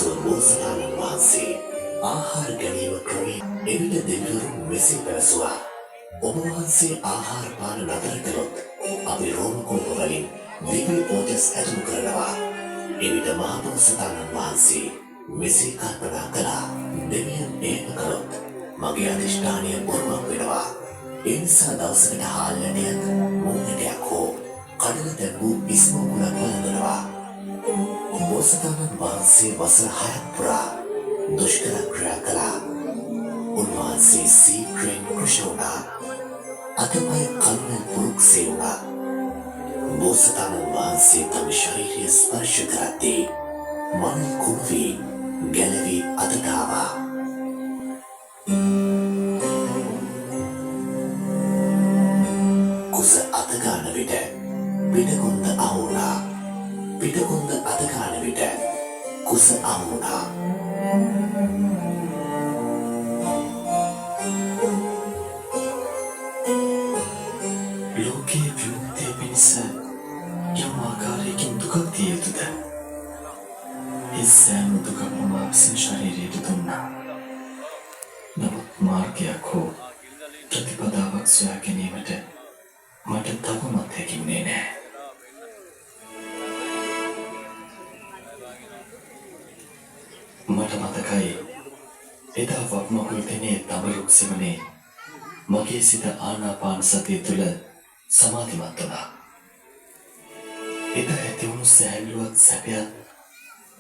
පසුව බෝසතාණන් වහන්සේ ආහාර ගැනීම ක්‍රමයෙන් එවිට දෙවිවරුන් මෙසේ පැවසුවා. ඔබ වහන්සේ ආහාර පාන නතර කළොත් අපි රෝම කෝප වලින් දිව්‍ය ඕජස් ඇතුළු කරනවා. එවිට මහ බෝසතාණන් වහන්සේ මෙසේ කල්පනා කළා. දෙවියන් එහෙම කළොත් මගේ අධිෂ්ඨානය බොරුවක් වෙනවා. ඒ නිසා දවසකට හාල් නැටියක් මුංගටයක් හෝ කඩල දැම්වූ ඉස්මෝකුලක් වළඳනවා. බෝසතාණන් වහන්සේ වසර 6ක් පුරා දුෂ්කර ක්‍රියා කළා. උන්වහන්සේ සීක්‍රෙන් කෘෂ වුණා. අතපය කල්මෙන් පුරුක්සේ වුණා. බෝසතාණන් වහන්සේ තම ශරීරය ස්පර්ශ කරද්දී මනල් කුණු වී ගැලවී අතට ආවා. කුස අත ගන්න විට පිටකොන්ද අහු වුණා. පිටකොන්ද අත ගන්න විට කුස අහු වුණා. ලෝකයේ විමුක්තිය පිණිස යම් ආකාරයකින් දුකක් දිය යුතුද? ඒ සෑම දුකක්ම මා විසින් ශරීරයට දුන්නා. නමුත් මාර්ගයක් හෝ ප්‍රතිපදාවක් සොයා ගැනීමට මට තවමත් හැකිවුණේ නැහැ. මට මතකයි එදා වක්මකුල් දෙනේ තඹරුක් සෙවනේ මගේ සිත ආනාපාන සතිය තුළ සමාධිමත් වුණා. එදා ඇතිවුණු සෑහලුවත් සැපයත්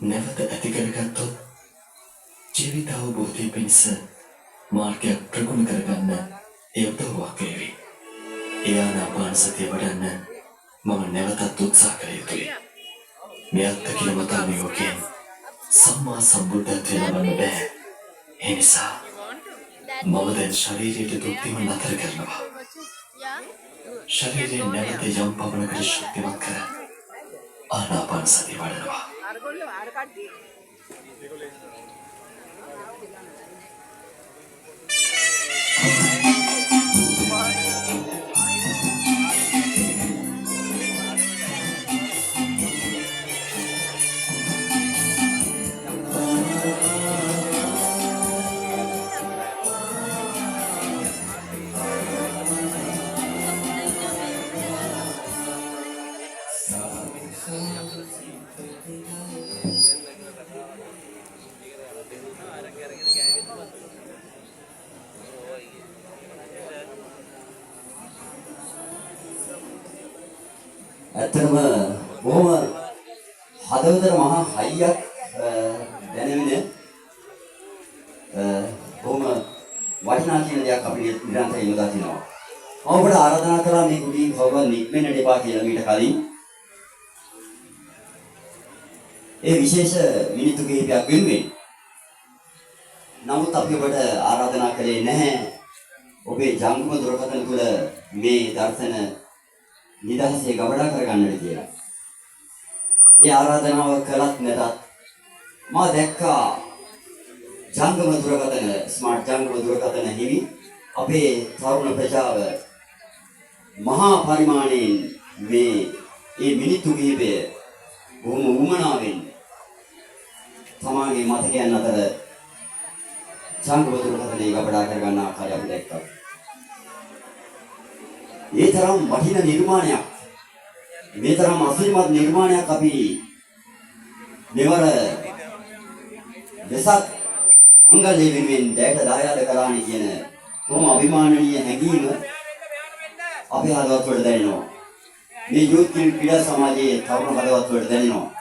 නැවත ඇති කරගත්තොත් ජීවිත අවබෝධය පිණිස මාර්ගයක් ප්‍රගුණ කරගන්න ඒ උදව්වක් වේවි. ඒ ආනාපාන සතිය වඩන්න මම නැවතත් උත්සාහ කළ යුතුයි. මේ අත්දැකීම යෝගයෙන් සම්මා සම්බුද්ධත්වය ලබන්න බෑ. ඒ නිසා මම දැන් ශරීරයට දුක් දීම නතර කරනවා. ශරීරය නැවත යම් පමණකට ශක්තිමත් කර ආනාපාන සතිය වඩනවා. ඇත්තටම බොහොම හදවතට මහා හයියක් දැනෙන්නේ බොහොම වටිනා කියන දෙයක් අපි නිරන්තරයෙන් යොදා තිනවා. මම ඔබට ආරාධනා කළා මේ කුඩින් කවුරුත් නික්මෙන්න දෙපා කියලා මීට කලින්. ඒ විශේෂ මිනිත්තු කිහිපයක් වෙනුවෙන්. නමුත් අපි ඔබට ආරාධනා කළේ නැහැ ඔබේ ජංගම දුරකථන තුළ මේ දර්ශන නිදහසේ ගබඩා කරගන්නට කියලා. ඒ ආරාධනාව කළත් නැතත් මා දැක්කා ජංගම දුරකථන ස්මාර්ට් ජංගම දුරකථන හිමි අපේ තරුණ ප්‍රජාව මහා පරිමාණයෙන් මේ මිනිත්තු කිහිපය බොහොම උමනාවෙන් තමාගේ මතකයන් අතර ජංගම දුරකථනයේ ගබඩා කරගන්න ආකාරය අපි දැක්කා. මේ තරම් වටිනා නිර්මාණයක් මේ තරම් අසිරිමත් නිර්මාණයක් අපි මෙවර වෙසක් මංගල්‍ය වෙනුවෙන් දැයට දායාද කළානේ කියන කොහොම අභිමානනීය හැඟීම අපේ හදවත් වලට දැනෙනවා. මේ යුත් ක්‍රීඩා සමාජයේ තරුණ හදවත් වලට දැනෙනවා.